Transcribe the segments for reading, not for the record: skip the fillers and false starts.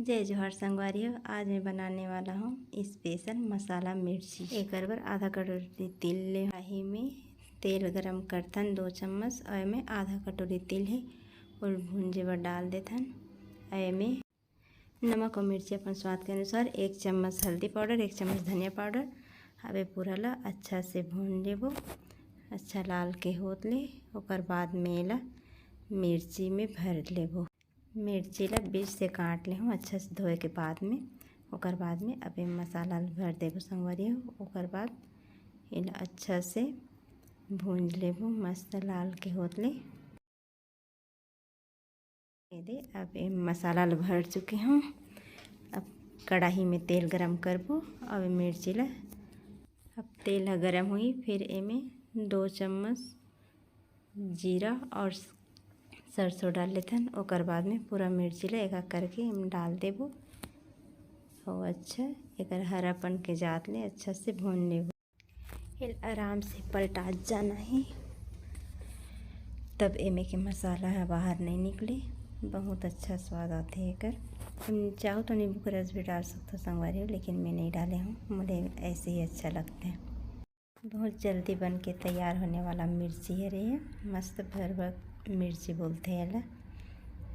जय जोहार संगवारियों। आज मैं बनाने वाला हूँ स्पेशल मसाला मिर्ची। एक बार आधा कटोरी तेल ले कढ़ाई में तेल गरम करथन 2 चम्मच और में आधा कटोरी तेल है और भूंजे बर डाल देथन। में नमक और मिर्ची अपन स्वाद के अनुसार 1 चम्मच हल्दी पाउडर 1 चम्मच धनिया पाउडर। अब पूरा ला अच्छा से भून लेबो, अच्छा लाल के होत ले। ओकर बाद में ला मिर्ची में भर लेबो। मिर्ची ला बीच से काट ले हूँ अच्छा से धोए के बाद में। ओकर बाद में अब मसाला भर देबो संगवारियों। ओकर बाद इला अच्छा से भून लेबो मस्त लाल के होत ले। अब मसाला ला भर चुके हूँ। अब कढ़ाई में तेल गरम करबो। अब मिर्ची ला अब तेल ला गरम हुई फिर एमे 2 चम्मच जीरा और सरसों डाल लेथन। ओकर बाद में पूरा मिर्ची ला एक करके डाल देबो और अच्छा एक हरापन के जात ले अच्छा से भून लेबो। ये आराम से पलटा जाना है तब एमे के मसाला है बाहर नहीं निकले। बहुत अच्छा स्वाद आता है एकर। तुम चाहो तो नींबू का रस भी डाल सकते हो संगवारियों, लेकिन मैं नहीं डाले हूँ, मुझे ऐसे ही अच्छा लगता है। बहुत जल्दी बन के तैयार होने वाला मिर्ची है रे। मस्त भर भर मिर्ची बोलते हैं ला,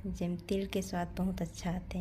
जिम तिल के स्वाद बहुत अच्छा आते हैं।